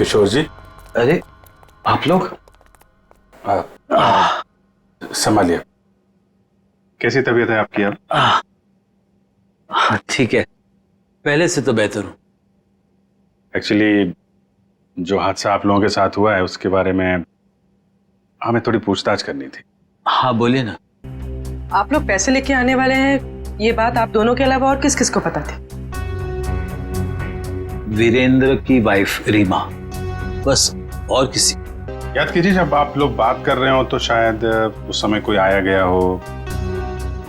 किशोर जी। अरे आप लोग संभालिए। कैसी तबीयत है आपकी अब? ठीक है, पहले से तो बेहतर हूँ। एक्चुअली जो हादसा आप लोगों के साथ हुआ है उसके बारे में हमें थोड़ी पूछताछ करनी थी। हाँ बोलिए ना। आप लोग पैसे लेके आने वाले हैं, ये बात आप दोनों के अलावा और किस किस को पता थी? वीरेंद्र की वाइफ रीमा, बस, और किसी। याद कीजिए, जब आप लोग बात कर रहे हो तो शायद उस समय कोई आया गया हो।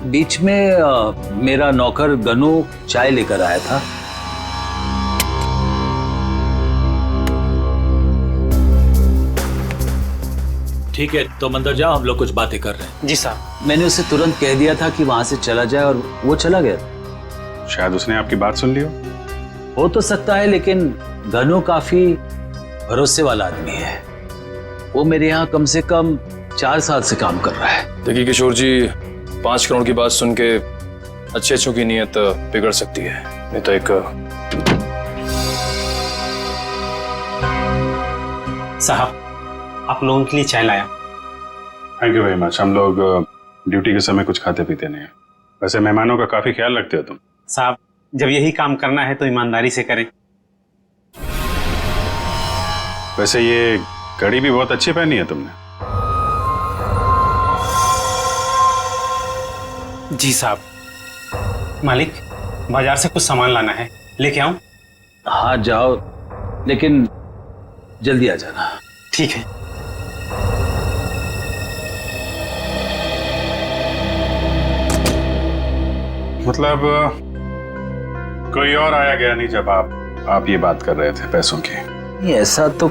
बीच में मेरा नौकर गनू चाय लेकर आया था। ठीक है, तुम अंदर जाओ, हम लोग कुछ बातें कर रहे हैं। जी साहब। मैंने उसे तुरंत कह दिया था कि वहां से चला जाए और वो चला गया। शायद उसने आपकी बात सुन ली हो तो सकता है, लेकिन गनू काफी भरोसे वाला आदमी है। वो मेरे यहाँ कम से कम 4 साल से काम कर रहा है। देखिए किशोर जी, 5 करोड़ की बात सुन के अच्छों की नीयत बिगड़ सकती है। नहीं तो एक साहब, आप लोगों के लिए चाय लाया। Thank you very much. हम लोग ड्यूटी के समय कुछ खाते पीते नहीं हैं। वैसे मेहमानों का काफी ख्याल रखते हो तुम। साहब, जब यही काम करना है तो ईमानदारी से करें। वैसे ये घड़ी भी बहुत अच्छी पहनी है तुमने। जी साहब। मालिक, बाजार से कुछ सामान लाना है, लेके आऊं? हाँ जाओ, लेकिन जल्दी आ जाना। ठीक है। मतलब कोई और आया गया नहीं जब आप ये बात कर रहे थे पैसों की? नहीं, ऐसा तो।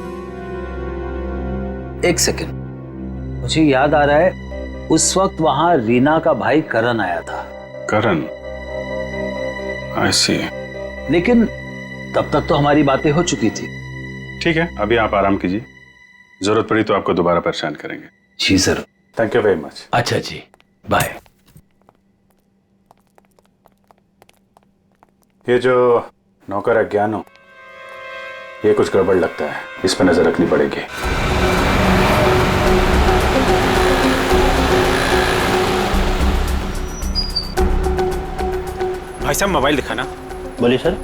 एक सेकंड, मुझे याद आ रहा है, उस वक्त वहां रीना का भाई करण आया था। करण? आई सी। लेकिन तब तक तो हमारी बातें हो चुकी थी। ठीक है, अभी आप आराम कीजिए, जरूरत पड़ी तो आपको दोबारा परेशान करेंगे। जी sir. Thank you very much. अच्छा जी, बाय। ये जो नौकर है ज्ञानो, ये कुछ गड़बड़ लगता है, इस पर नजर रखनी पड़ेगी। भाई साहब, मोबाइल दिखाना। बोलिए सर।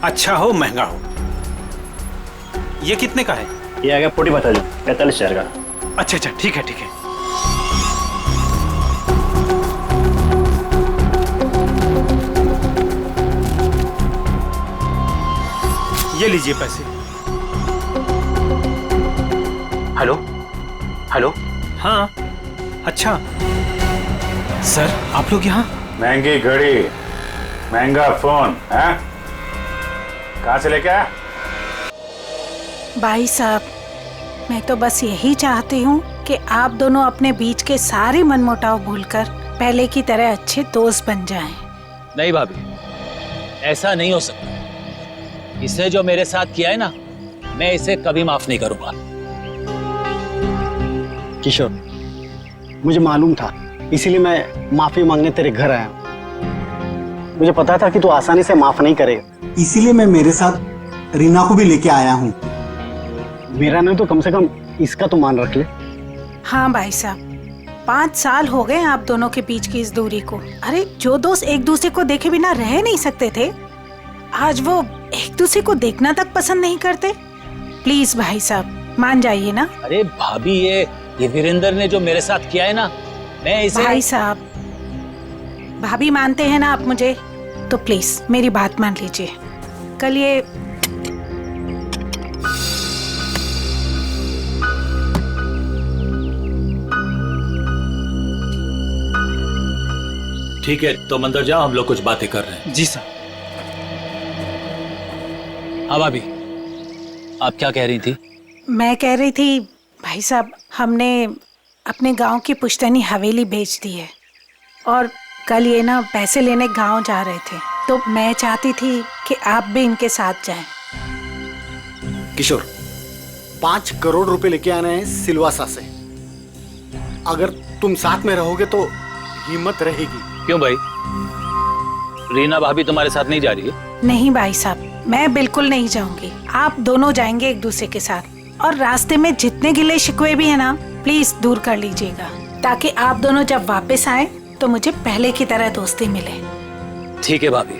अच्छा हो महंगा हो। ये कितने का है? ये आ गया 45,000 का। अच्छा अच्छा, ठीक है ठीक है। ये लीजिए पैसे। Hello hello. हाँ, अच्छा सर, आप लोग यहाँ? महंगी घड़ी, महंगा फोन है, कहाँ से लेके आया? भाई साहब, मैं तो बस यही चाहती हूँ कि आप दोनों अपने बीच के सारे मनमुटाव भूलकर पहले की तरह अच्छे दोस्त बन जाएं। नहीं भाभी, ऐसा नहीं हो सकता। इसने जो मेरे साथ किया है ना, मैं इसे कभी माफ नहीं करूंगा। किशोर, मुझे मालूम था, इसीलिए मैं माफी मांगने तेरे घर आया हूँ। मुझे पता था कि तू आसानी से माफ नहीं करेगा, इसीलिए मैं मेरे साथ रीना को भी लेके आया हूँ। मेरा नहीं तो कम से कम इसका तो मान रख ले। हाँ भाई साहब, 5 साल हो गए आप दोनों के बीच की इस दूरी को। अरे जो दोस्त एक दूसरे को देखे बिना रह नहीं सकते थे, आज वो एक दूसरे को देखना तक पसंद नहीं करते। प्लीज भाई साहब, मान जाइए ना। अरे भाभी, ये वीरेंद्र ने जो मेरे साथ किया है ना, मैं इसे। भाई साहब, भाभी मानते हैं ना आप मुझे, तो प्लीज मेरी बात मान लीजिए। कल ये ठीक है, तुम अंदर जाओ, हम लोग कुछ बातें कर रहे हैं। जी सर। हाँ भाभी, आप क्या कह रही थी? मैं कह रही थी भाई साहब, हमने अपने गांव की पुश्तैनी हवेली बेच दी है और कल ये ना पैसे लेने गांव जा रहे थे, तो मैं चाहती थी कि आप भी इनके साथ जाएं। किशोर, 5 करोड़ रुपए लेके आने हैं सिलवासा से। अगर तुम साथ में रहोगे तो हिम्मत रहेगी। क्यों भाई, रीना भाभी तुम्हारे साथ नहीं जा रही है? नहीं भाई साहब, मैं बिल्कुल नहीं जाऊंगी। आप दोनों जाएंगे एक दूसरे के साथ, और रास्ते में जितने गिले शिकवे भी है ना, प्लीज दूर कर लीजिएगा, ताकि आप दोनों जब वापस आए तो मुझे पहले की तरह दोस्ती मिले। ठीक है भाभी,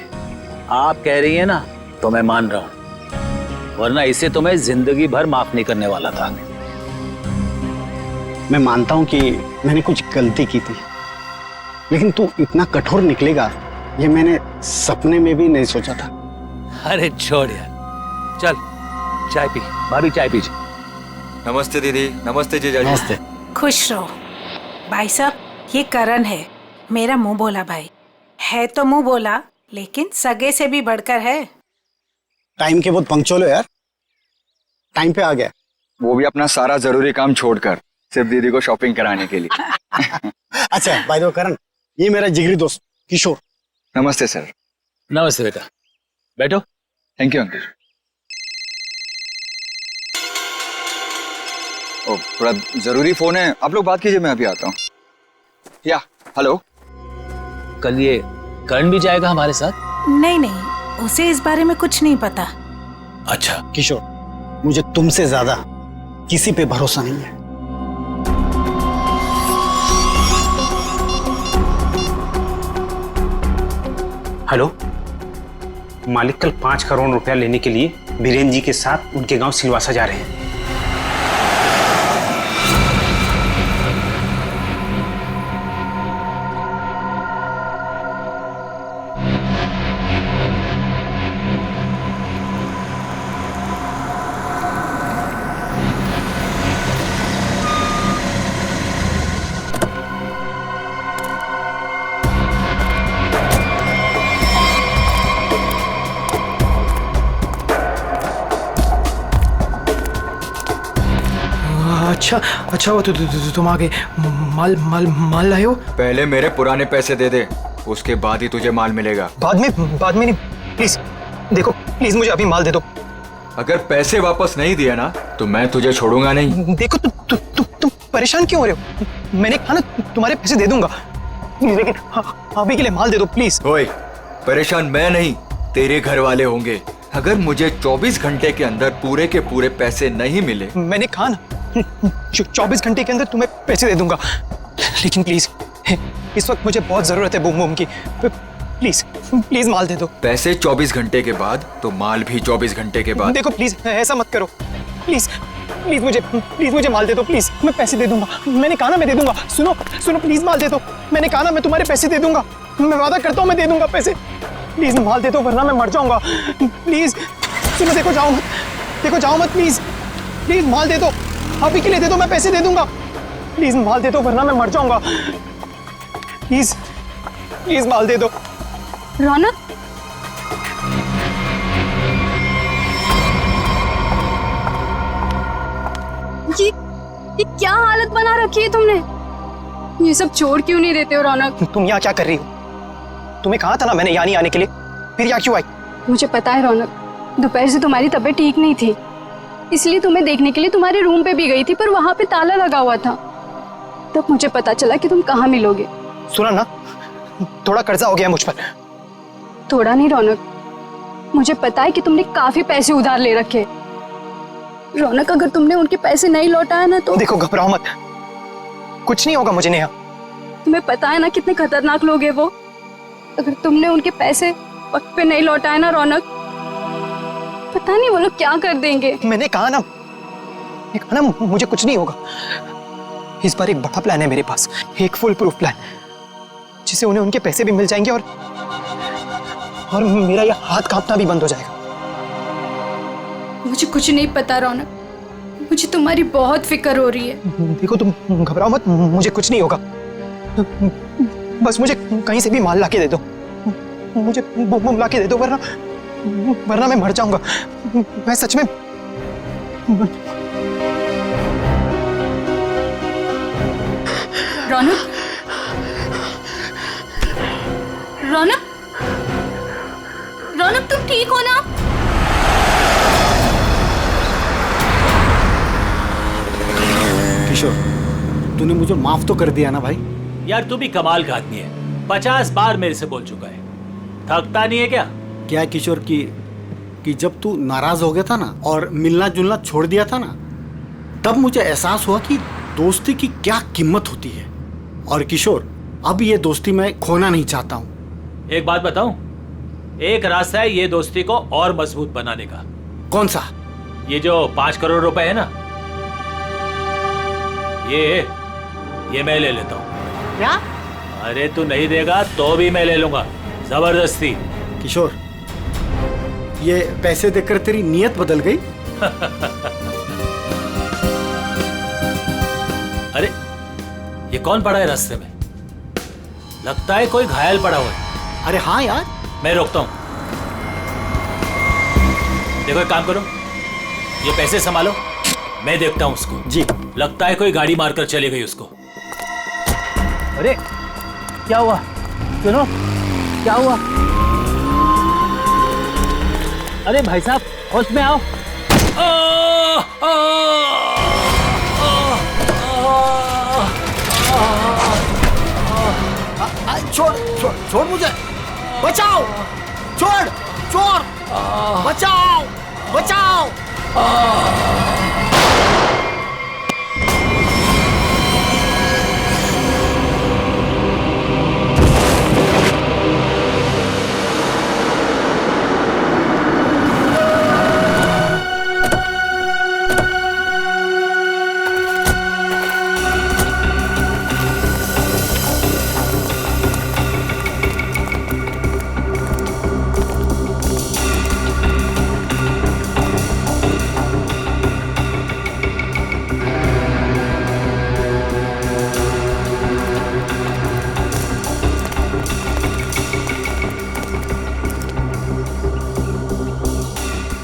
आप कह रही है ना तो मैं मान रहा हूँ, वरना इसे तो मैं जिंदगी भर माफ नहीं करने वाला था। मैं मानता हूँ कि मैंने कुछ गलती की थी, लेकिन तू इतना कठोर निकलेगा ये मैंने सपने में भी नहीं सोचा था। अरे छोड़ यार, चल चाय पी। भाभी चाय पीजिए। नमस्ते दीदी। नमस्ते जीजाजी। नमस्ते। खुश रहो। भाई साहब, ये करण है, मेरा मुंह बोला भाई है, तो मुंह बोला लेकिन सगे से भी बढ़कर है। टाइम के बहुत पंक्चुअल हो यार, टाइम पे आ गया। वो भी अपना सारा जरूरी काम छोड़कर सिर्फ दीदी को शॉपिंग कराने के लिए। अच्छा बाय द वे करण, ये मेरा जिगरी दोस्त किशोर। नमस्ते सर। नमस्ते बेटा, बैठो। Thank you uncle. ओ, थोड़ा जरूरी फोन है, आप लोग बात कीजिए, मैं अभी आता हूँ। या हेलो। कल ये करण भी जाएगा हमारे साथ? नहीं नहीं, उसे इस बारे में कुछ नहीं पता। अच्छा। किशोर, मुझे तुमसे ज्यादा किसी पे भरोसा नहीं है। हेलो, मालिक कल 5 करोड़ रुपया लेने के लिए बीरेन जी के साथ उनके गांव सिलवासा जा रहे हैं। अच्छा अच्छा, वो तुम आगे माल माल माल लाए हो? पहले मेरे पुराने पैसे दे दे, उसके बाद ही तुझे माल मिलेगा। बाद में नहीं, प्लीज देखो, प्लीज मुझे अभी माल दे दो। अगर पैसे वापस नहीं दिया ना तो मैं तुझे छोड़ूंगा नहीं। देखो तुम परेशान क्यों हो रहे हो? मैंने कहा ना तुम्हारे पैसे दे दूंगा, लेकिन अभी के लिए माल दे दो प्लीज। ओए, परेशान मैं नहीं, तेरे घर वाले होंगे। अगर मुझे 24 घंटे के अंदर पूरे के पूरे पैसे नहीं मिले, मैंने कहा ना 24 घंटे के अंदर तुम्हें पैसे दे दूंगा, लेकिन प्लीज इस वक्त मुझे बहुत जरूरत है बूम बूम की। प्लीज प्लीज माल दे दो। पैसे 24 घंटे के बाद तो माल भी 24 घंटे के बाद। देखो प्लीज ऐसा मत करो, प्लीज प्लीज मुझे माल दे दो प्लीज, मैं पैसे दे दूंगा। मैंने कहा ना मैं दे दूंगा। सुनो सुनो, प्लीज माल दे दो। मैंने कहा ना मैं तुम्हारे पैसे दे दूंगा, मैं वादा करता हूँ मैं दे दूंगा पैसे। प्लीज माल दे दो वरना मैं मर जाऊंगा। प्लीज सुनो, देखो जाओ मत प्लीज, प्लीज माल दे दो, अभी के लिए दे दो, मैं पैसे दे दूंगा। प्लीज माल दे दो वरना मैं मर जाऊंगा। प्लीज प्लीज माल दे दो। रौनक, ये क्या हालत बना रखी है तुमने? ये सब छोड़ क्यों नहीं देते हो रौनक? तुम यहाँ क्या कर रही हो? तुम्हें कहा था ना मैंने यहाँ नहीं आने के लिए, फिर यहाँ क्यों आई? मुझे पता है रौनक, दोपहर से तुम्हारी तबीयत ठीक नहीं थी, इसलिए तुम्हें देखने के लिए तुम्हारे रूम पे भी गई थी, पर वहां पे ताला लगा हुआ था। तब मुझे पता चला कि तुम कहाँ मिलोगे। सुना ना, थोड़ा कर्जा हो गया मुझ पर। थोड़ा नहीं रौनक, मुझे पता है कि तुमने काफी पैसे उधार ले रखे। रौनक, अगर तुमने उनके पैसे नहीं लौटाया ना तो देखो, घबराओ मत, कुछ नहीं होगा मुझे नेहा। तुम्हें पता है ना कितने खतरनाक लोग हैं वो। अगर तुमने उनके पैसे वक्त पे नहीं लौटाए ना रौनक, पता नहीं वो लोग क्या कर देंगे। मैंने कहा ना मुझे कुछ नहीं होगा। इस बार एक बड़ा प्लान है मेरे पास, एक फुल प्रूफ प्लान, जिससे उन्हें उनके पैसे भी मिल जाएंगे और मेरा यह हाथ कांपना भी बंद हो जाएगा। मुझे कुछ नहीं पता रौनक, मुझे तुम्हारी बहुत फिक्र हो रही है। देखो तुम घबराओ मत, मुझे कुछ नहीं होगा। बस मुझे कहीं से भी माल लाके दे दो, मुझे बम लाके दे दो, वरना मैं मर जाऊंगा। मैं सच में रौनक, रौनक, रौनक तुम ठीक हो ना? किशोर, तूने मुझे माफ तो कर दिया ना भाई? यार तू भी कमाल का आदमी है, 50 बार मेरे से बोल चुका है, थकता नहीं है क्या? क्या किशोर की कि जब तू नाराज हो गया था ना और मिलना जुलना छोड़ दिया था ना, तब मुझे एहसास हुआ कि दोस्ती की क्या कीमत होती है। और किशोर, अब ये दोस्ती मैं खोना नहीं चाहता हूँ। एक बात बताऊं, एक रास्ता है ये दोस्ती को और मजबूत बनाने का। कौन सा? ये जो 5 करोड़ रुपए है ना, ये मैं ले लेता हूँ। क्या? अरे तू नहीं देगा तो भी मैं ले लूंगा, जबरदस्ती। किशोर, ये पैसे देकर तेरी नीयत बदल गई? अरे ये कौन पड़ा है रास्ते में? लगता है कोई घायल पड़ा हुआ है। अरे हाँ यार। मैं रोकता हूं। देखो एक काम करो, ये पैसे संभालो, मैं देखता हूं उसको। जी। लगता है कोई गाड़ी मारकर चली गई उसको। अरे क्या हुआ? सुनो, क्या हुआ? अरे भाई साहब, होश में आओ। छोड़ छोड़ छोड़ मुझे, बचाओ, छोड़, चोर, बचाओ, बचाओ।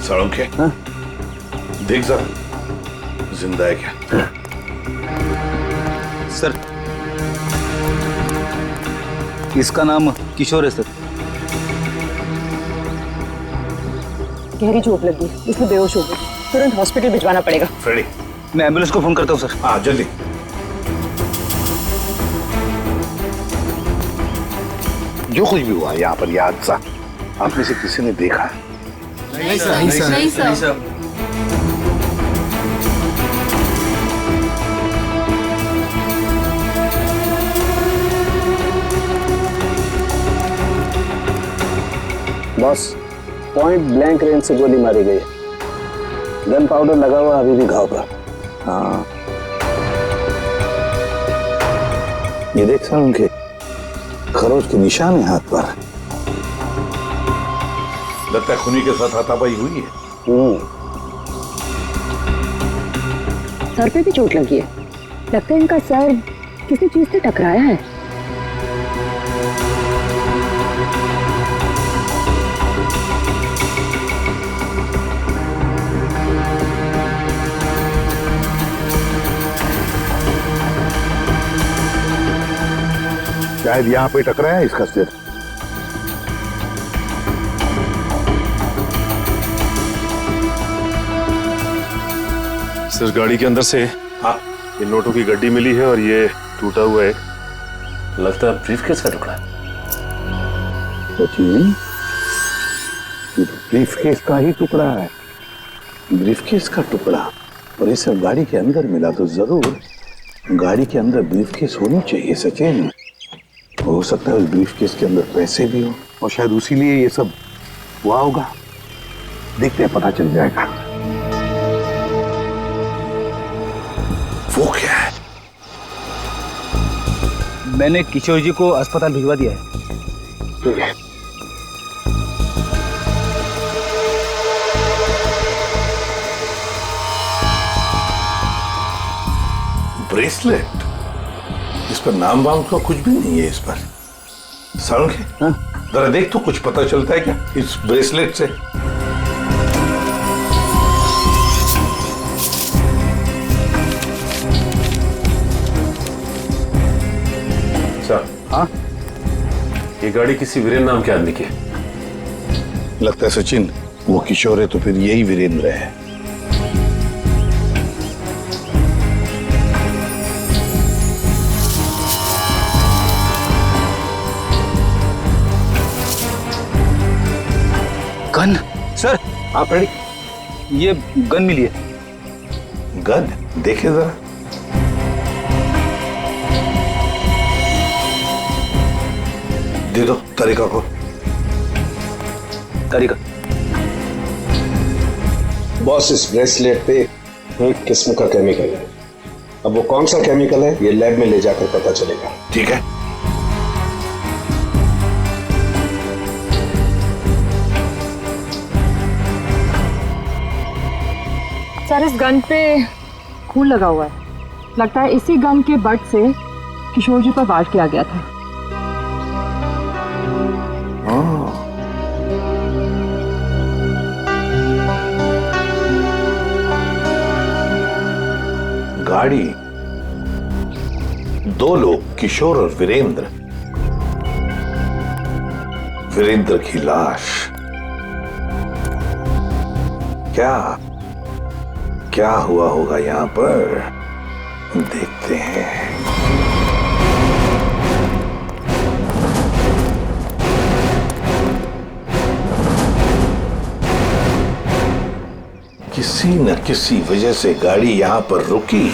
साळुंखे, देख जरा जिंदा है क्या? सर, इसका नाम किशोर है सर। गहरी चोट लगी, इसलिए बेहोश हो गई। तुरंत हॉस्पिटल भिजवाना पड़ेगा। फ्रेडी, मैं एम्बुलेंस को फोन करता हूँ सर। हाँ जल्दी। जो कुछ भी हुआ यहाँ पर, यह हादसा आप में से किसी ने देखा है? नहीं सर, नहीं सर, नहीं sir. Boss, point blank range से गोली मारी गई है। गन पाउडर लगा हुआ अभी भी घाव पर। हाँ, ये देख सर, उनके खरोच के निशान है हाथ पर। लगता है खूनी के साथ हाथापाई हुई है। सर पे भी चोट लगी है। लगता है इनका सर किसी चीज से टकराया है। शायद यहाँ पे टकराया है इसका सिर। सर, गाड़ी के अंदर से हाँ, ये नोटों की गड्डी मिली है और ये टूटा हुआ है। लगता है ब्रीफकेस का टुकड़ा है। सचिन, ब्रीफकेस का ही टुकड़ा है। ब्रीफकेस का टुकड़ा, और ये सब गाड़ी के अंदर मिला तो जरूर गाड़ी के अंदर ब्रीफकेस होनी चाहिए सचिन। हो सकता है उस ब्रीफकेस के अंदर पैसे भी हो और शायद उसी लिए ये सब हुआ होगा। देखते हैं, पता चल जाएगा। वो क्या है? मैंने किशोर जी को अस्पताल भिजवा दिया है। ठीक है। ब्रेसलेट, इस पर नाम वाम का कुछ भी नहीं है इस पर। साळुंखे, जरा देख तो कुछ पता चलता है क्या इस ब्रेसलेट से? सर, हाँ, ये गाड़ी किसी वीरेन नाम के आदमी की है। लगता है सचिन वो किशोर है, तो फिर यही वीरेंद्र है। गन सर, आप रेडी? ये गन मिली है। गन देखे जरा। दे दो तरीका को। तरीका बॉस, इस ब्रेसलेट पे एक किस्म का केमिकल है। अब वो कौन सा केमिकल है ये लैब में ले जाकर पता चलेगा। ठीक है। सर, इस गन पे खून लगा हुआ है। लगता है इसी गन के बट से किशोर जी पर वार किया गया था। गाड़ी, दो लोग, किशोर और वीरेंद्र। वीरेंद्र की लाश। क्या हुआ होगा यहां पर, देखते हैं। किसी न किसी वजह से गाड़ी यहां पर रुकी।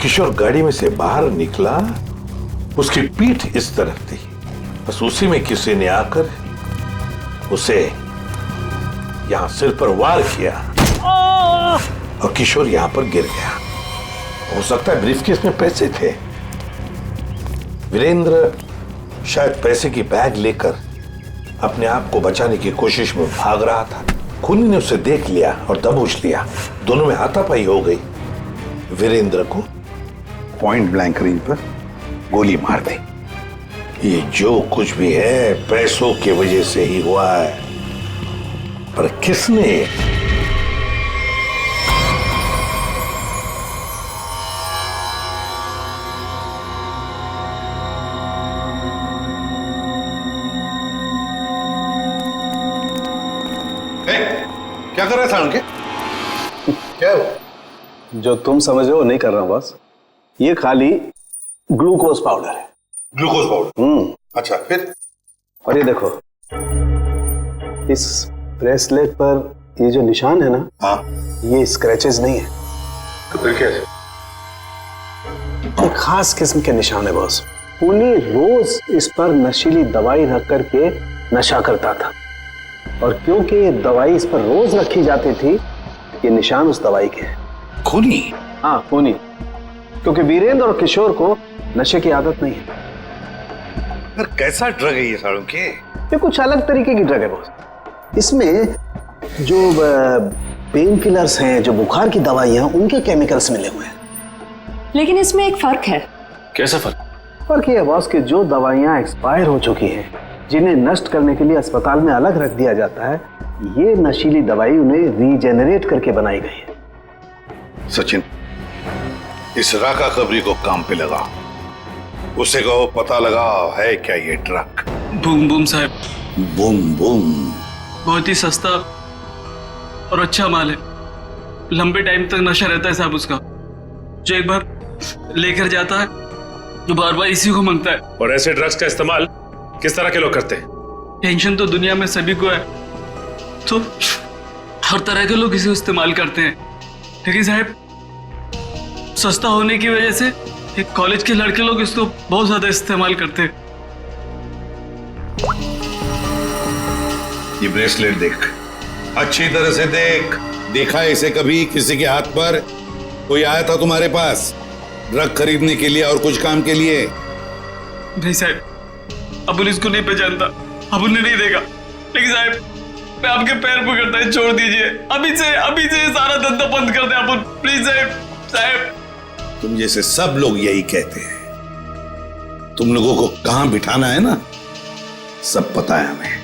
किशोर गाड़ी में से बाहर निकला, उसकी पीठ इस तरफ थी, बस उसी में किसी ने आकर उसे यहां सिर पर वार किया और किशोर यहां पर गिर गया। हो सकता है ब्रीफकेस में पैसे थे। वीरेंद्र शायद पैसे की बैग लेकर अपने आप को बचाने की कोशिश में भाग रहा था। खूनी ने उसे देख लिया और दबोच लिया। दोनों में हाथापाई हो गई। वीरेंद्र को पॉइंट ब्लैंक रेंज पर गोली मार दी। ये जो कुछ भी है पैसों की वजह से ही हुआ है, पर किसने? क्या कर रहा था उनके? क्या हो? जो तुम समझ रहे हो नहीं कर रहा हूं बॉस। ये खाली ग्लूकोज पाउडर है। Glucose powder? अच्छा, फिर? और ये देखो, इस ब्रेसलेट पर ये जो निशान है ना, हाँ, ये स्क्रैचेस नहीं है। तो फिर क्या है? एक खास किस्म के निशान है बॉस। उन्हें रोज इस पर नशीली दवाई रख करके नशा करता था, और क्योंकि ये दवाई इस पर रोज रखी जाती थी, ये निशान उस दवाई के हैं। खूनी? हाँ, खूनी। क्योंकि वीरेंद्र और किशोर को नशे की आदत नहीं है। पर कैसा ड्रग है ये सालों के? ये कुछ अलग तरीके की ड्रग है बॉस। इसमें जो पेन किलर्स हैं, जो बुखार की दवाइयां, उनके केमिकल्स मिले हुए हैं। लेकिन इसमें एक फर्क है। कैसा फर्क? फर्क ये है बॉस कि जो दवाइयां एक्सपायर हो चुकी हैं, जिन्हें नष्ट करने के लिए अस्पताल में अलग रख दिया जाता है, ये नशीली दवाई उन्हें रीजेनरेट करके बनाई गई है। सचिन, इस राका कबरी को काम पे लगा। उसे कहो पता लगा है क्या ये ड्रग। बूम बूम साहब। बूम बूम बहुत ही सस्ता और अच्छा माल है। लंबे टाइम तक नशा रहता है साहब उसका। जो एक बार लेकर जाता है जो बार बार इसी को मांगता है। और ऐसे ड्रग्स का इस्तेमाल किस तरह के लोग करते हैं? टेंशन तो दुनिया में सभी को है, तो हर तरह के लोग इसे इस्तेमाल करते हैं। लेकिन साहब, सस्ता होने की वजह से एक कॉलेज के लड़के लोग इसको बहुत ज्यादा इस्तेमाल करते हैं। ये ब्रेसलेट देख, अच्छी तरह से देख। देखा है इसे कभी किसी के हाथ पर? कोई आया था तुम्हारे पास ड्रग खरीदने के लिए और कुछ काम के लिए? नहीं साहब, अबुल इसको नहीं पहचानता, अबुल ने नहीं देखा। लेकिन साहब, मैं आपके पैर पकड़ता है, छोड़ दीजिए। अभी से सारा धंधा बंद कर दे अबुल, प्लीज साहब। तुम जैसे सब लोग यही कहते हैं। तुम लोगों को कहां बिठाना है ना, सब पता है हमें।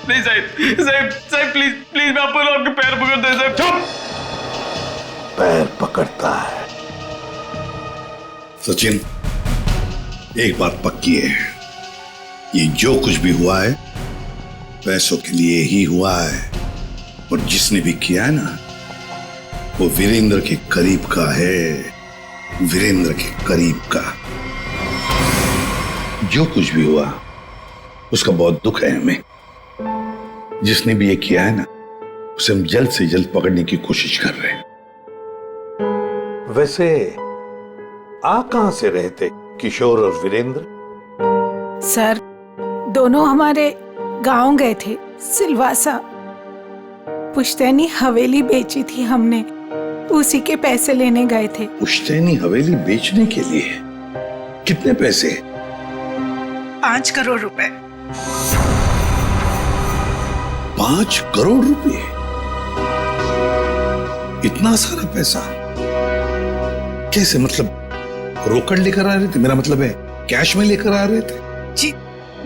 नहीं साहब प्लीज मैं आपको आपके पैर पकड़ता है साहब। चुप! पैर पकड़ता है? सचिन, एक बात पक्की है, ये जो कुछ भी हुआ है पैसों के लिए ही हुआ है। और जिसने भी किया है ना, वो वीरेंद्र के करीब का है। वीरेंद्र के करीब का। जो कुछ भी हुआ उसका बहुत दुख है हमें। जिसने भी ये किया है ना, उसे हम जल्द से जल्द पकड़ने की कोशिश कर रहे हैं। वैसे आप कहां से रहे थे, किशोर और वीरेंद्र? सर, दोनों हमारे गांव गए थे, सिलवासा। पुश्तैनी हवेली बेची थी हमने, उसी के पैसे लेने गए थे। पुश्तैनी हवेली बेचने के लिए? कितने पैसे? 5 करोड़ रुपए। 5 करोड़ रुपए? इतना सारा पैसा कैसे? मतलब रोकड़ लेकर आ रहे थे? मेरा मतलब है कैश में लेकर आ रहे थे? जी,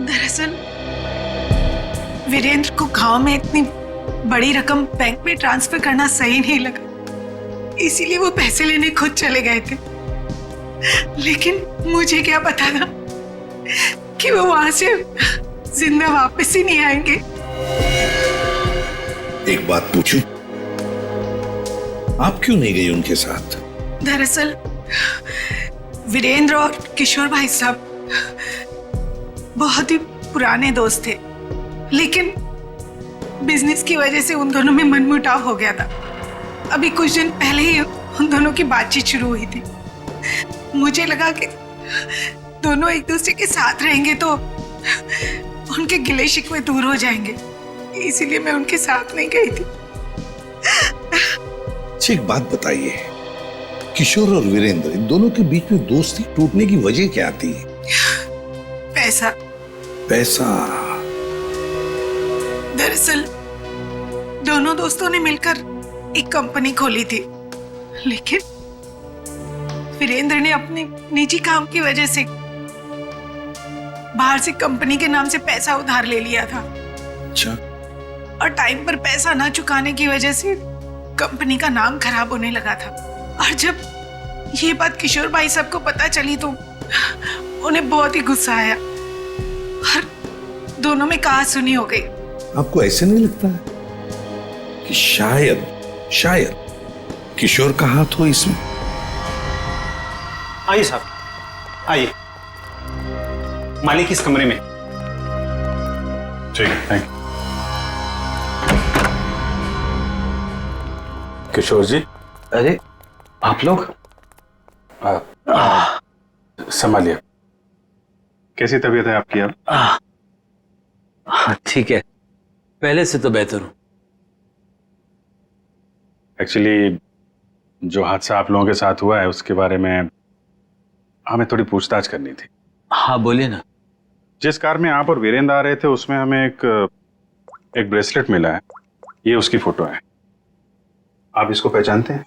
दरअसल वीरेंद्र को गांव में इतनी बड़ी रकम बैंक में ट्रांसफर करना सही नहीं लगा, इसीलिए वो पैसे लेने खुद चले गए थे। लेकिन मुझे क्या पता था कि वो वहां से जिंदा वापस ही नहीं आएंगे। एक बात पूछूं, आप क्यों नहीं गई उनके साथ? दरअसल वीरेंद्र और किशोर भाई साहब बहुत ही पुराने दोस्त थे, लेकिन बिजनेस की वजह से उन दोनों में मनमुटाव हो गया था। अभी कुछ दिन पहले ही उन दोनों की बातचीत शुरू हुई थी। मुझे लगा कि दोनों एक दूसरे के साथ रहेंगे तो उनके गिले शिकवे दूर हो जाएंगे, इसीलिए मैं उनके साथ नहीं गई थी। अच्छा, एक बात बताइए, किशोर और वीरेंद्र, इन दोनों के बीच में दोस्ती टूटने की वजह क्या थी? पैसा। पैसा? दरअसल दोनों दोस्तों ने मिलकर एक कंपनी खोली थी, लेकिन वीरेंद्र ने अपने निजी काम की वजह से बाहर से कंपनी के नाम से पैसा उधार ले लिया था। अच्छा। और टाइम पर पैसा ना चुकाने की वजह से कंपनी का नाम खराब होने लगा था। और जब ये बात किशोर भाई साहब को पता चली तो उन्हें बहुत ही गुस्सा आया और दोनों में कहा-सुनी हो गई। आपको ऐसे नहीं लगता है कि शायद किशोर का हाथ हो इसमें? आइए साहब, आइए। मालिक इस कमरे में। ठीक है, थैंक यू। किशोर जी। अरे आप लोग? संभालिए। कैसी तबीयत है आपकी अब? ठीक है, पहले से तो बेहतर हूं। एक्चुअली जो हादसा आप लोगों के साथ हुआ है उसके बारे में हमें थोड़ी पूछताछ करनी थी। हाँ बोलिए ना। जिस कार में आप और वीरेंद्र आ रहे थे उसमें हमें एक ब्रेसलेट मिला है, ये उसकी फोटो है। आप इसको पहचानते हैं?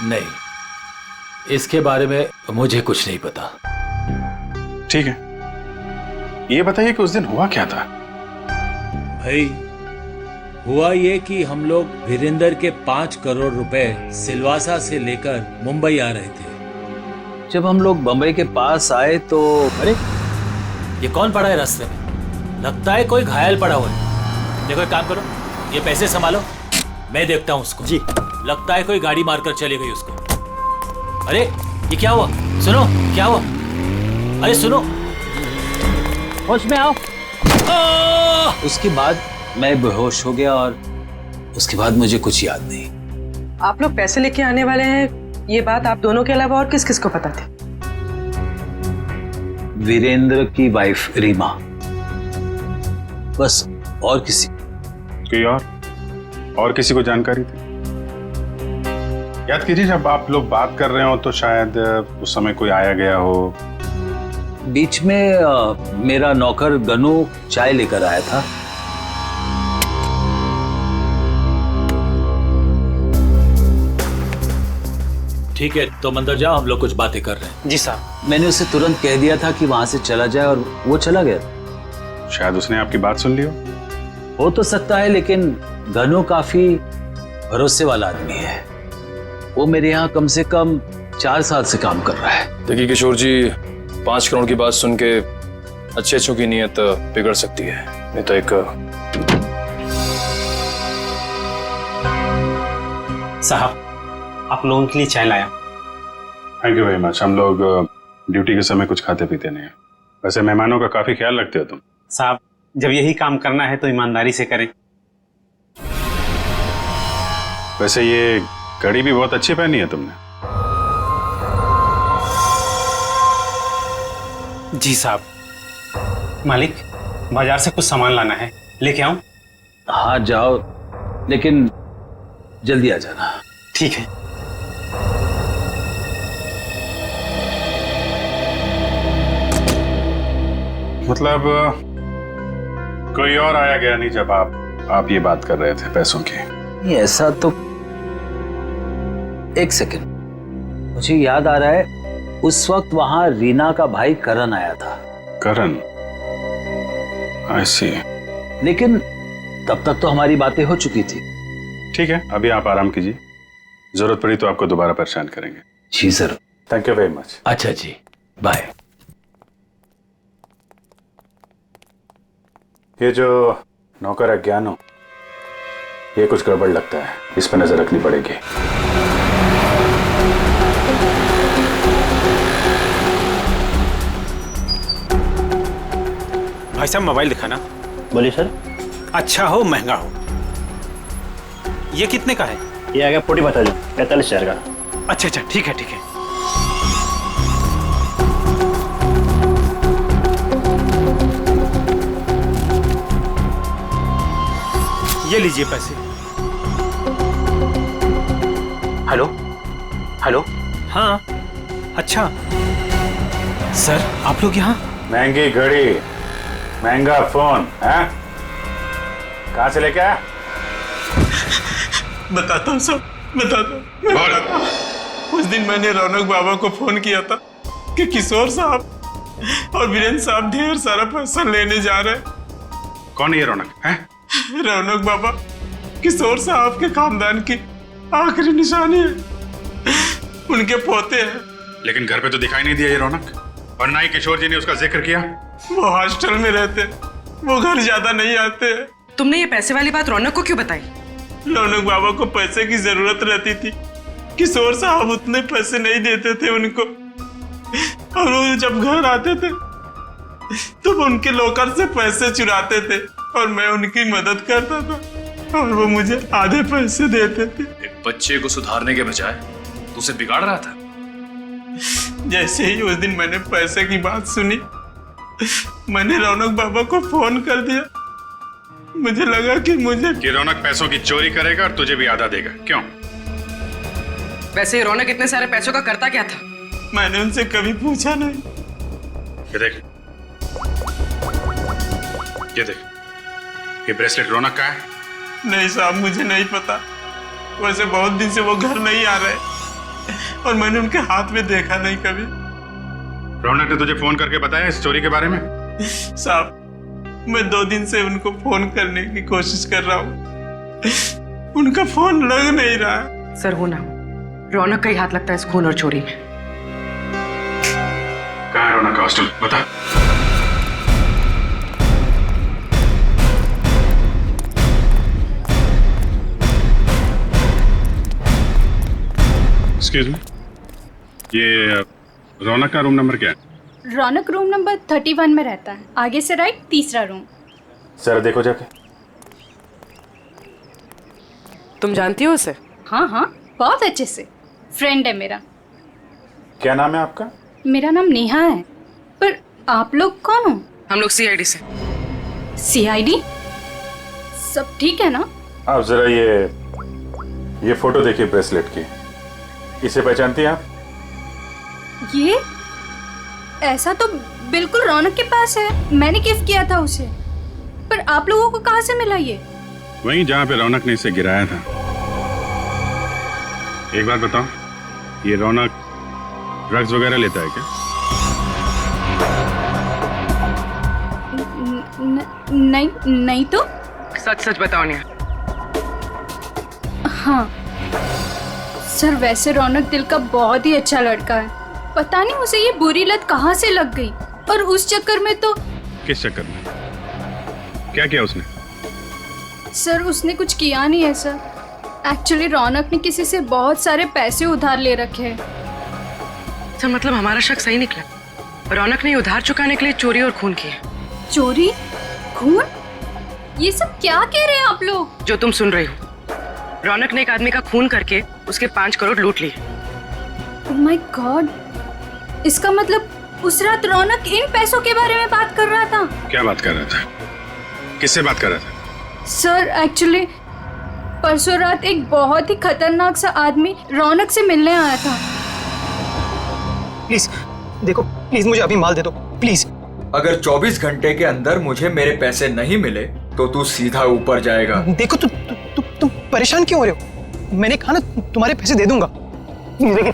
नहीं, इसके बारे में मुझे कुछ नहीं पता। ठीक है, ये बताइए कि उस दिन हुआ क्या था? भाई, हुआ ये कि हम लोग वीरेंद्र के 5 करोड़ रुपए सिलवासा से लेकर मुंबई आ रहे थे। जब हम लोग बंबई के पास आए तो अरे ये कौन पड़ा है रास्ते में? लगता है कोई घायल पड़ा हुआ है। देखो एक काम करो, ये पैसे संभालो, मैं देखता हूँ उसको। जी। लगता है कोई गाड़ी मारकर चली गई उसको। अरे ये क्या हुआ? सुनो, क्या हुआ? अरे सुनो, होश में आओ। उसके बाद मैं बेहोश हो गया और उसके बाद मुझे कुछ याद नहीं। आप लोग पैसे लेके आने वाले हैं, ये बात आप दोनों के अलावा और किस किस को पता थी? वीरेंद्र की वाइफ रीमा, बस, और किसी? कोई और किसी को जानकारी थी? याद कीजिए, जब आप लोग बात कर रहे हो तो शायद उस समय कोई आया गया हो। बीच में मेरा नौकर गनू चाय लेकर आया था। ठीक है, तो अंदर जाओ, हम लोग कुछ बातें कर रहे हैं। जी साहब। मैंने उसे तुरंत कह दिया था कि वहां से चला जाए और वो चला गया। शायद उसने आपकी बात सुन ली हो तो सकता है, लेकिन गनू काफी भरोसे वाला आदमी है। वो मेरे यहाँ कम से कम 4 साल से काम कर रहा है। देखिए किशोर जी, 5 करोड़ की बात सुन के अच्छे की नीयत बिगड़ सकती है। नहीं तो एक साहब, आप लोगों के लिए चाय लाया। Thank you very much. हम लोग ड्यूटी के समय कुछ खाते पीते नहीं हैं। वैसे मेहमानों का काफी ख्याल रखते हो तुम। साहब, जब यही काम करना है तो ईमानदारी से करें। वैसे ये घड़ी भी बहुत अच्छी पहनी है तुमने। जी साहब। मालिक, बाजार से कुछ सामान लाना है, लेके आऊं? हाँ जाओ, लेकिन जल्दी आ जाना। ठीक है। मतलब कोई और आया गया नहीं जब आप ये बात कर रहे थे पैसों की? नहीं, ऐसा तो एक सेकंड, मुझे याद आ रहा है उस वक्त वहां रीना का भाई करण आया था। करण? आई सी। लेकिन तब तक तो हमारी बातें हो चुकी थी। ठीक है, अभी आप आराम कीजिए, जरूरत पड़ी तो आपको दोबारा परेशान करेंगे। जी sir. Thank you very much. अच्छा जी, बाय। ये जो नौकर है ज्ञानो, ये कुछ गड़बड़ लगता है, इस पर नजर रखनी पड़ेगी। भाई साहब मोबाइल दिखाना। बोलिए सर। अच्छा हो महंगा हो। ये कितने का है? ये आ गया 45,000 का। अच्छा अच्छा, ठीक है ठीक है। ये लीजिए पैसे। Hello hello. हाँ अच्छा सर, आप लोग यहाँ? महंगी घड़ी, महंगा फोन है, कहाँ से लेके आया? बताता हूँ सब, बताता हूँ। उस दिन मैंने रौनक बाबा को फोन किया था कि किशोर साहब और वीरेंद्र साहब ढेर सारा पैसा लेने जा रहे हैं। कौन है ये रौनक? है रौनक बाबा किशोर साहब के खानदान की आखिरी निशानी है, उनके पोते हैं। लेकिन घर पे तो दिखाई नहीं दिया ये रौनक, और ना ही किशोर जी ने उसका जिक्र किया। वो हॉस्टल में रहते, वो घर ज्यादा नहीं आते। तुमने ये पैसे वाली बात रौनक को क्यों बताई? रौनक बाबा को पैसे की जरूरत रहती थी, किशोर साहब उतने पैसे नहीं देते थे उनको, और वो जब घर आते थे तो वो उनके लॉकर से पैसे चुराते थे और मैं उनकी मदद करता था और वो मुझे आधे पैसे देते थे। एक बच्चे को सुधारने के बजाय तू उसे बिगाड़ रहा था। जैसे ही उस दिन मैंने पैसे की बात सुनी, मैंने रौनक बाबा को फोन कर दिया। मुझे लगा कि रौनक पैसों की चोरी करेगा और तुझे भी आधा देगा। क्यों? वैसे रौनक इतने सारे पैसों का करता क्या था? मैंने उनसे कभी पूछा नहीं। ये देख, ये देख, ये ब्रेसलेट रौनक का है? नहीं साहब, मुझे नहीं पता। वैसे बहुत दिन से वो घर नहीं आ रहे और मैंने उनके हाथ में देखा नहीं कभी। रौनक ने तुझे फोन करके बताया इस चोरी के बारे में? साहब, मैं 2 दिन से उनको फोन करने की कोशिश कर रहा हूँ, उनका फोन लग नहीं रहा। सर हो ना, रौनक का ही हाथ लगता है इस खून और चोरी में। कहाँ है रौनक का हॉस्टल? बता। एक्सक्यूज मी, ये रौनक का रूम नंबर क्या है? रौनक रूम नंबर 31 में रहता है, आगे से राइट, तीसरा रूम। सर देखो जाके। तुम जानती हो उसे? हाँ हाँ, बहुत अच्छे से, फ्रेंड है मेरा। क्या नाम है आपका? मेरा नाम नेहा है। पर आप लोग कौन हो? हम लोग सीआईडी से। सीआईडी? सब ठीक है ना? आप जरा ये फोटो देखिए ब्रेसलेट की, इसे पहचानती हैं आप? ये ऐसा तो बिल्कुल रौनक के पास है, मैंने गिफ्ट किया था उसे। पर आप लोगों को कहाँ से मिला ये? वहीं जहाँ पे रौनक ने इसे गिराया था। एक बात बताओ, ये रौनक ड्रग्स वगैरह लेता है क्या? नहीं नहीं तो। सच सच बताओ नेहा। हाँ सर, वैसे रौनक दिल का बहुत ही अच्छा लड़का है। पता नहीं उसे ये बुरी लत कहाँ से लग गई, और उस चक्कर में तो। किस चक्कर में? क्या किया उसने? सर उसने कुछ किया नहीं है सर। एक्चुअली रौनक ने किसी से बहुत सारे पैसे उधार ले रखे हैं। सर मतलब हमारा शक सही निकला, रौनक ने उधार चुकाने के लिए चोरी और खून किया। चोरी खून? ये सब क्या कह रहे हैं आप लोग? जो तुम सुन रही हो, रौनक ने एक आदमी का खून करके उसके 5 करोड़ लूट लिए। ओह माय गॉड, इसका मतलब उस रात रौनक इन पैसों के बारे में बात कर रहा था। क्या बात कर रहा था? किससे बात कर रहा था? सर एक्चुअली परसों रात एक बहुत ही खतरनाक सा आदमी रौनक से मिलने आया था। प्लीज देखो, प्लीज मुझे अभी माल दे दो प्लीज। अगर 24 घंटे के अंदर मुझे मेरे पैसे नहीं मिले तो तू सीधा ऊपर जाएगा। देखो तुम परेशान क्यों हो रहे हो? मैंने कहा ना तुम्हारे पैसे दे दूंगा, लेकिन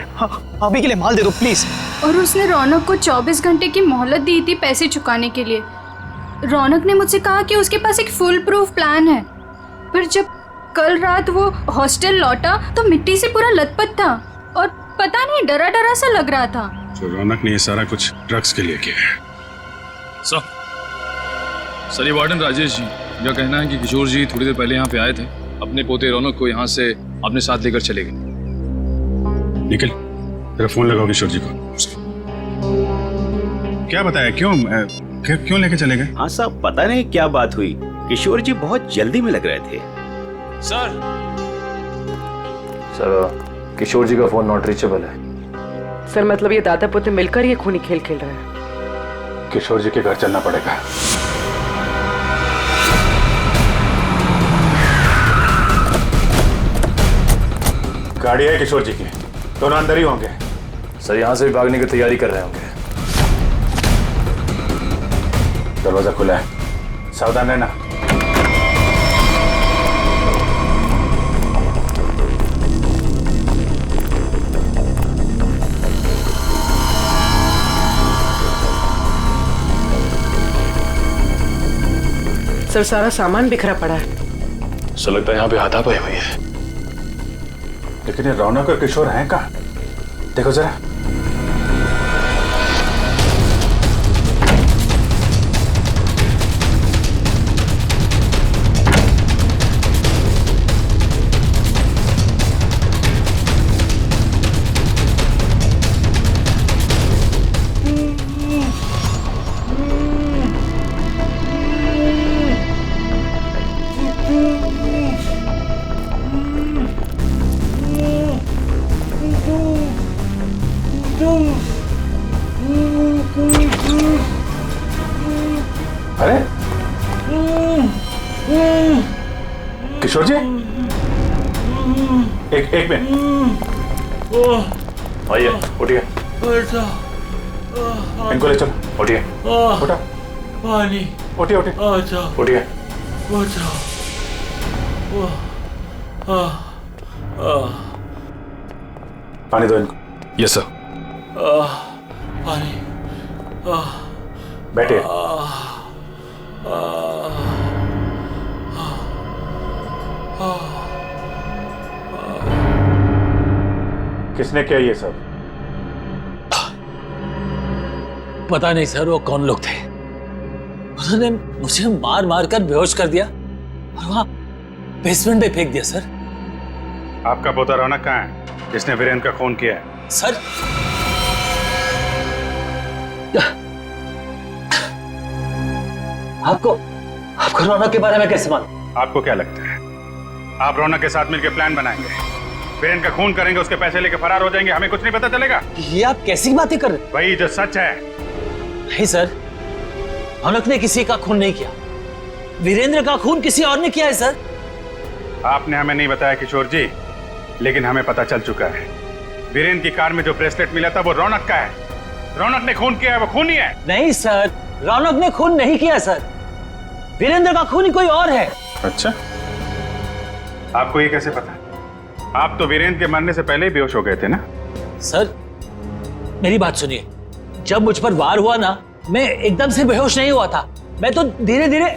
अभी के लिए माल दे दो प्लीज। और उसने रौनक को 24 घंटे की मोहलत दी थी पैसे चुकाने के लिए। रौनक ने मुझसे कहा कि उसके पास एक फुल प्रूफ प्लान है, पर जब कल रात वो हॉस्टल लौटा तो मिट्टी से पूरा लथपथ था और पता नहीं डरा डरा सा लग रहा था। तो रौनक ने ये सारा कुछ ड्रग्स के लिए किया है। सर ये वार्डन राजेश जी, मेरा कहना है कि किशोर जी थोड़ी देर पहले यहाँ पे आए थे, अपने पोते रौनक को यहाँ से अपने साथ लेकर चले गए। निखिल, तेरा फोन लगाओ किशोर जी को। क्या बताया, क्यों लेके चले गए? हाँ साहब, पता नहीं क्या बात हुई, किशोर जी बहुत जल्दी में लग रहे थे। सर किशोर जी का फोन नॉट रीचेबल है। सर मतलब ये दादा पोते मिलकर ये खूनी खेल खेल रहे हैं। किशोर जी के घर चलना पड़ेगा। गाड़ी है किशोर जी की, दोनों अंदर ही होंगे। सर यहाँ से भी भागने की तैयारी कर रहे होंगे। दरवाजा खुला है, सावधान रहना। सर सारा सामान बिखरा पड़ा है। सर लगता है यहाँ पे हाथापाई हुई है। लेकिन ये रौनक और किशोर हैं कहाँ? देखो जरा। अरे किशोर जी, एक मिनट, आइए उठिए, इनको ले चलो। उठिए, उठा, पानी, उठिए, उठिए। पानी दो इनको। Yes sir. पानी, बैठिए। किसने किया ये सब? पता नहीं सर, वो कौन लोग थे। उन्होंने मुझे मार मार कर बेहोश कर दिया और वहां बेसमेंट में फेंक दिया सर। आपका पोता रौनक कहाँ है, जिसने वीरेंद्र का खून किया है? सर आपको रौनक के बारे में कैसे मालूम? आपको क्या लगता है आप रौनक के साथ मिलकर प्लान बनाएंगे, वीरेंद्र का खून करेंगे, उसके पैसे लेके फरार हो जाएंगे, हमें कुछ नहीं पता चलेगा? ये आप कैसी बातें कर रहे हैं? वही जो सच है। नहीं सर, रौनक ने किसी का खून नहीं किया, वीरेंद्र का खून किसी और ने किया है सर। आपने हमें नहीं बताया किशोर जी, लेकिन हमें पता चल चुका है। वीरेंद्र की कार में जो ब्रेसलेट मिला था वो रौनक का है। रौनक ने खून किया है, वो खूनी है। नहीं सर, रौनक ने खून नहीं किया सर, वीरेंद्र का खूनी कोई और है। अच्छा, आपको ये कैसे पता? आप तो वीरेंद्र के मरने से पहले ही बेहोश हो गए थे ना? सर मेरी बात सुनिए, जब मुझ पर वार हुआ ना, मैं एकदम से बेहोश नहीं हुआ था, मैं तो धीरे धीरे।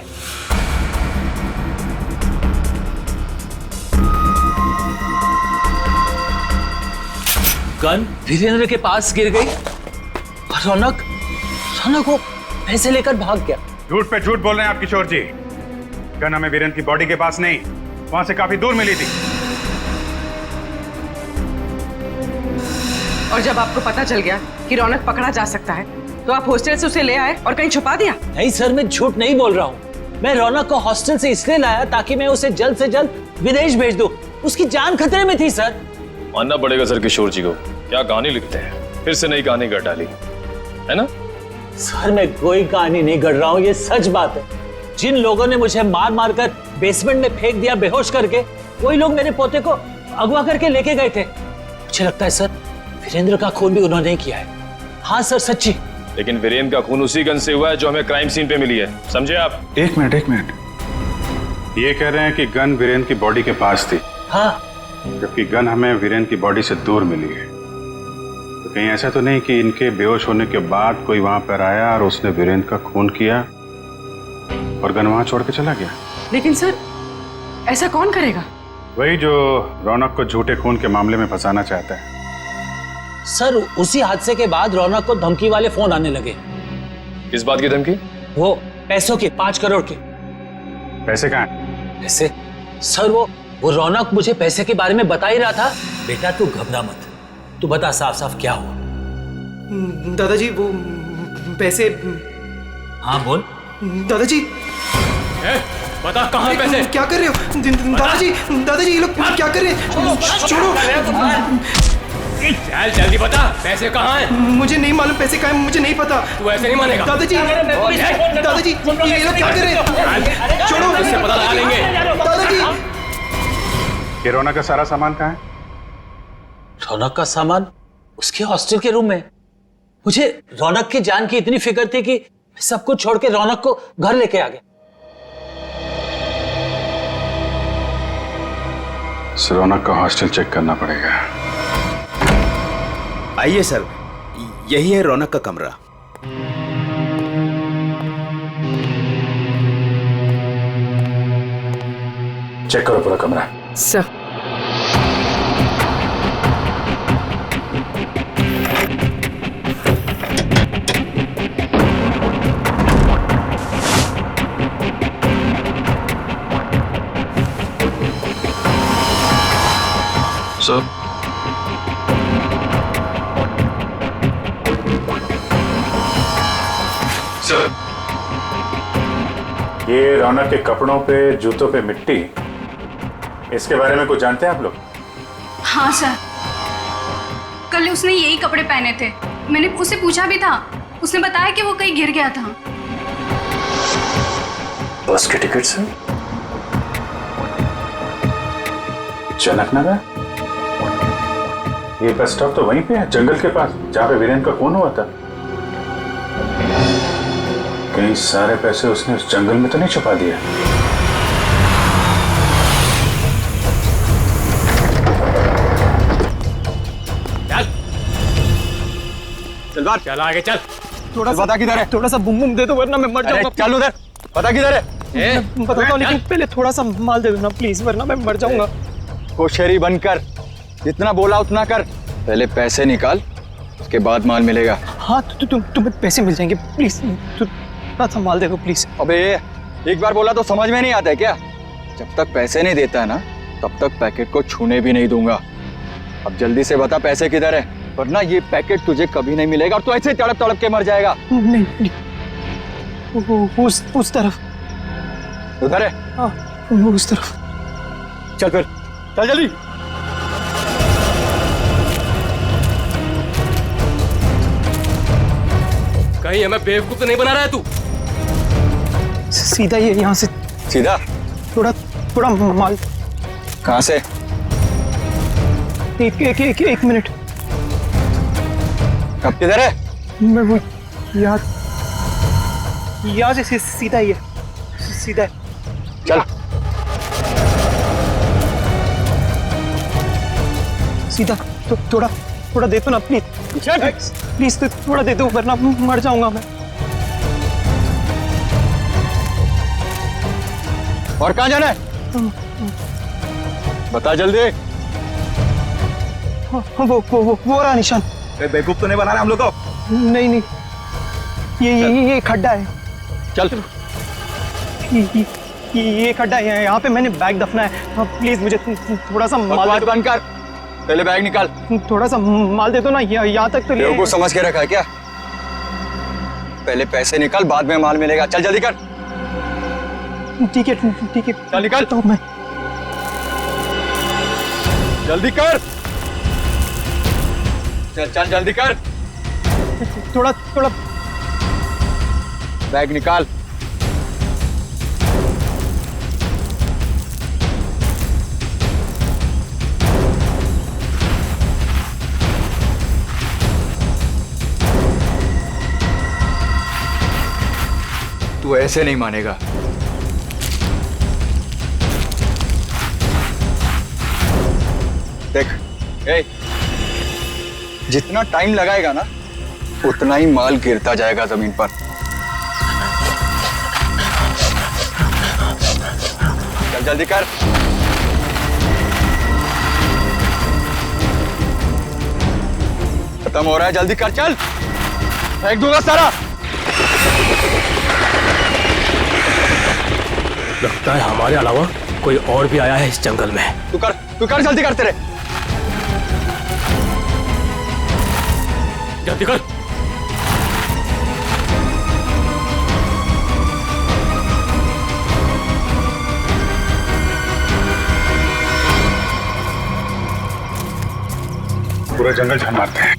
गन वीरेंद्र के पास गिर गई और रौनक वो पैसे लेकर भाग गया। झूठ पे झूठ बोल रहे हैं आप किशोर जी। गन हमें वीरेंद्र की बॉडी के पास नहीं, वहां से काफी दूर मिली थी। और जब आपको पता चल गया कि रौनक पकड़ा जा सकता है, तो आप हॉस्टल से उसे ले आए और कहीं छुपा दिया? नहीं सर, मैं झूठ नहीं बोल रहा हूँ। मैं रौनक को हॉस्टल से इसलिए लाया ताकि मैं उसे जल्द से जल्द विदेश भेज दूं। उसकी जान खतरे में थी सर। मानना पड़ेगा सर किशोर जी को, क्या कहानी लिखते हैं, फिर से नई कहानी गढ़ डाली है ना। सर मैं कोई कहानी नहीं गढ़ रहा हूँ, ये सच बात है। जिन लोगों ने मुझे मार मार कर बेसमेंट में फेंक दिया बेहोश करके, वही लोग मेरे पोते को अगवा करके लेके गए थे। मुझे लगता है सर वीरेंद्र का खून भी उन्होंने ही किया है। हाँ सर सच्ची। लेकिन वीरेंद्र का खून उसी गन से हुआ है जो हमें क्राइम सीन पे मिली है, समझे आप। एक मिनट, ये कह रहे हैं कि गन वीरेंद्र की बॉडी के पास थी। हाँ, जबकि गन हमें वीरेंद्र की बॉडी से दूर मिली है। तो कहीं ऐसा तो नहीं कि इनके बेहोश होने के बाद कोई वहां पर आया और उसने वीरेंद्र का खून किया और गन वहां छोड़ के चला गया। लेकिन सर ऐसा कौन करेगा? वही जो रौनक को झूठे खून के मामले में फंसाना चाहता है। सर उसी हादसे के बाद रौनक को धमकी वाले फोन आने लगे। किस बात की धमकी? वो पैसों की, 5 करोड़ की। पैसे कहाँ हैं? पैसे? सर वो रौनक मुझे पैसे के बारे में बता ही रहा था। बेटा तू घबरा मत, तू बता साफ साफ क्या हुआ। दादाजी वो पैसे। हाँ बोल। दादाजी बता कहाँ है पैसे? क्या कर रहे हो दादाजी ये लोग क्या कर रहे हैं? छोड़ो। चल जल्दी बता पैसे कहाँ हैं? मुझे नहीं मालूम पैसे कहाँ हैं, मुझे नहीं पता। तू ऐसे नहीं मानेगा। दादाजी ये लोग क्या कर रहे हैं? छोड़ो, उससे पता लगा लेंगे। दादाजी ये रौनक का सारा सामान कहाँ है? रौनक का सामान उसके हॉस्टल के रूम में। मुझे रौनक की जान की इतनी फिक्र थी कि सब कुछ छोड़ के रौनक को घर लेके आ गया। रौनक का हॉस्टल चेक करना पड़ेगा। आइए सर, यही है रौनक का कमरा। चेक करो पूरा कमरा। सर सर ये रौनक के कपड़ों पे, जूतों पे मिट्टी, इसके बारे में कुछ जानते हैं आप लोग? हाँ सर, कल उसने यही कपड़े पहने थे। मैंने उससे पूछा भी था, उसने बताया कि वो कहीं गिर गया था। बस के टिकट से जनक नगर? ये बस स्टॉप तो वहीं पे है, जंगल के पास, जहां पे वीरेंद्र का खून हुआ था। कहीं सारे पैसे उसने उस जंगल में तो नहीं छुपा दिया? चल बात, चल आगे चल। थोड़ा सा पता किधर है? थोड़ा सा बुम बुम दे दो वरना मैं मर जाऊंगा। चल उधर, पता किधर है? मैं बताता हूँ, लेकिन पहले थोड़ा सा माल दे दो ना प्लीज, वरना मैं मर जाऊंगा। होशियारी बंद कर, जितना बोला उतना कर। पहले पैसे निकाल, उसके बाद माल मिलेगा। हाँ तुम्हें पैसे मिल जाएंगे, प्लीज थोड़ा सा माल दे दो प्लीज। अबे एक बार बोला तो समझ में नहीं आता है क्या? जब तक पैसे नहीं देता है ना, तब तक पैकेट को छूने भी नहीं दूंगा। अब जल्दी से बता पैसे किधर है, वरना ये पैकेट तुझे कभी नहीं मिलेगा और तू ऐसे तड़प तड़प के मर जाएगा। नहीं उस तरफ। उधर है? हाँ उस तरफ। चल फिर, चल जल्दी। कहीं हमें बेवकूफ तो नहीं बना रहा है तू? सीधा ये यहाँ से। सीधा? थोड़ा माल। कहाँ से? एक मिनट। अब किधर है? मैं वो यहाँ से सीधा ही है, सीधा है। चल सीधा। तो थोड़ा दे दो ना प्लीज तो थोड़ा दे दो, वरना मर जाऊंगा मैं। और कहाँ जाना है? बता जल्दी। वो रहा निशान। बेवकूफ तो नहीं बना रहा हम लोग को? नहीं ये खड्डा है। चल ये खड्डा है, यहाँ पे मैंने बैग दफना है। प्लीज मुझे थोड़ा सा माल बंद कर, पहले बैग निकाल। थोड़ा सा माल दे दो ना, यहाँ तक तो ले। बेवकूफ समझ के रखा है क्या? पहले पैसे निकाल, बाद में माल मिलेगा। चल जल्दी कर। ठीक है चल निकल। तो मैं जल्दी कर। चल चल जल्दी कर। थोड़ा बैग निकाल। तू ऐसे नहीं मानेगा। देख, ए, जितना टाइम लगाएगा ना उतना ही माल गिरता जाएगा जमीन पर। चल जल्दी कर। खत्म हो रहा है, जल्दी कर। चल, फेंक दूंगा सारा। लगता है हमारे अलावा कोई और भी आया है इस जंगल में। तू कर जल्दी कर। तेरे जल्दी कर। पूरा जंगल छान मारते हैं।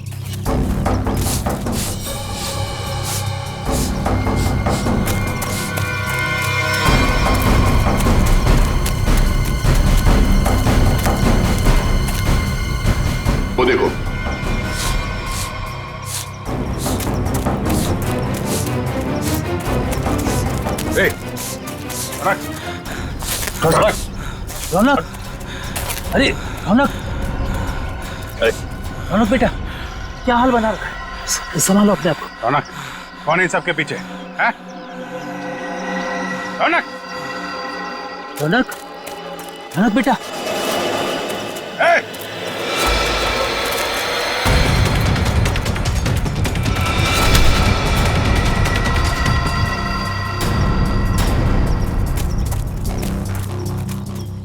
वो देखो, रौनक, अरे रौनक, रौनक बेटा, क्या हाल बना रखा है? संभालो अपने आप को। रौनक, कौन है इन सबके पीछे? हैं? रौनक, रौनक, रौनक बेटा।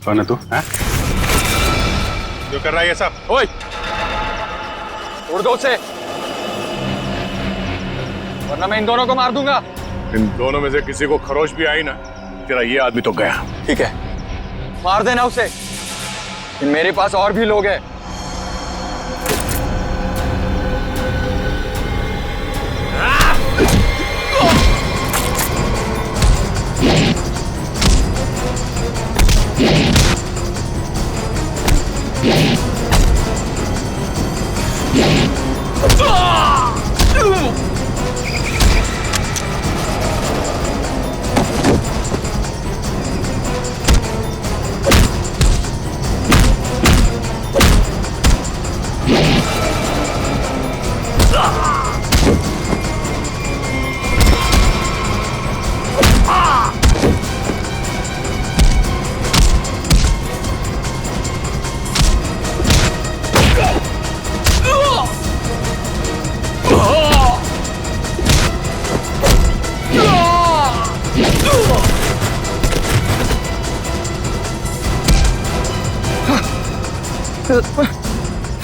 कौन है तू? हैं? जो कर रहा है ये सब? ओए, उड़ दो उसे, वरना मैं इन दोनों को मार दूंगा। इन दोनों में से किसी को खरोच भी आई ना, तेरा ये आदमी तो गया। ठीक है, मार देना उसे। मेरे पास और भी लोग हैं।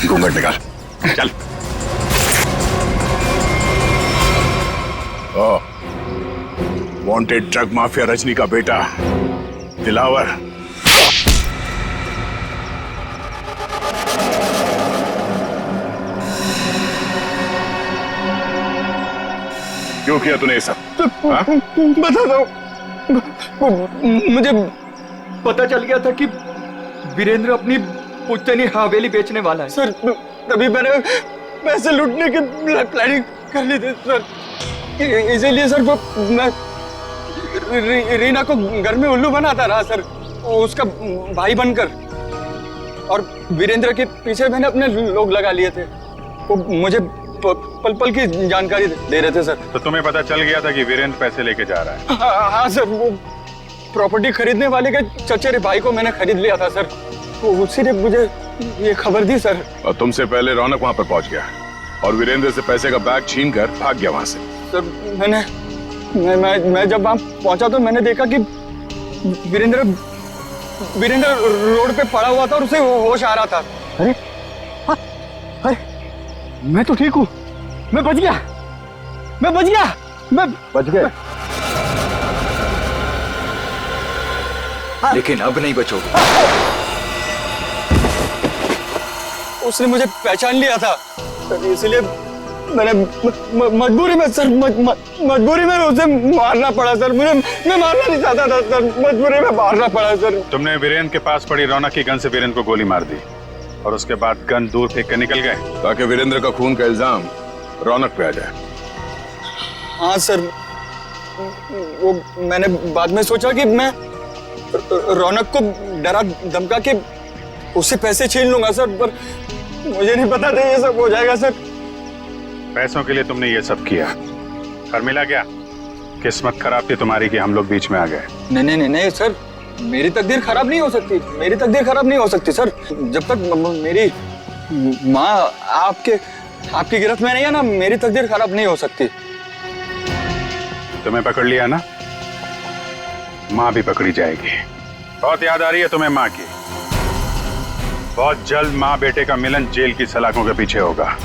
घूंघट निकाल, चल। वांटेड ड्रग माफिया रजनी का बेटा दिलावर। क्यों किया तूने ये सब? बता दो, मुझे पता चल गया था कि वीरेंद्र अपनी पुश्तैनी हवेली बेचने वाला है सर। तभी मैंने पैसे लूटने की प्लानिंग कर ली थी सर। इसीलिए सर मैं रीना को घर में उल्लू बनाता रहा सर, उसका भाई बनकर। और वीरेंद्र के पीछे मैंने अपने लोग लगा लिए थे। वो मुझे पल पल की जानकारी दे रहे थे सर। तो तुम्हें पता चल गया था कि वीरेंद्र पैसे लेके जा रहा है? हाँ सर, वो प्रॉपर्टी खरीदने वाले के चचेरे भाई को मैंने खरीद लिया था सर। तो उसी ने मुझे ये खबर दी सर। और तुमसे पहले रौनक वहां पर पहुंच गया और वीरेंद्र से पैसे का बैग छीन कर भाग गया वहां से। सर मैं जब वहां पहुंचा तो मैंने देखा कि वीरेंद्र रोड पे पड़ा हुआ था और उसे होश आ रहा था। अरे मैं तो ठीक हूँ, मैं बच गया, मैं बच गए। लेकिन अब नहीं बचोगे। उसने मुझे पहचान लिया था, इसलिए मैंने मजबूरी में सर मजबूरी में उसे मारना पड़ा सर। मैं मारना नहीं चाहता था सर, मजबूरी में मारना पड़ा सर। तुमने वीरेंद्र के पास पड़ी रौनक की गन से वीरेंद्र को गोली मार दी और उसके बाद गन दूर फेंक के निकल गए ताकि वीरेंद्र का खून का इल्जाम रौनक पे आ जाए। हाँ सर, वो मैंने बाद में सोचा कि मैं रौनक को डरा धमका के उससे पैसे छीन लूंगा सर, पर मुझे नहीं पता था ये सब हो जाएगा सर। पैसों के लिए तुमने ये सब किया, और मिला क्या? किस्मत खराब थी तुम्हारी कि हम लोग बीच में आ गए। नहीं सर, मेरी तकदीर खराब नहीं हो सकती, मेरी तकदीर खराब नहीं हो सकती सर। जब तक मेरी माँ आपकी गिरफ्त में नहीं है ना, मेरी तकदीर खराब नहीं हो सकती। तुम्हें पकड़ लिया ना, माँ भी पकड़ी जाएगी। बहुत याद आ रही है तुम्हें माँ की। बहुत जल्द माँ बेटे का मिलन जेल की सलाखों के पीछे होगा।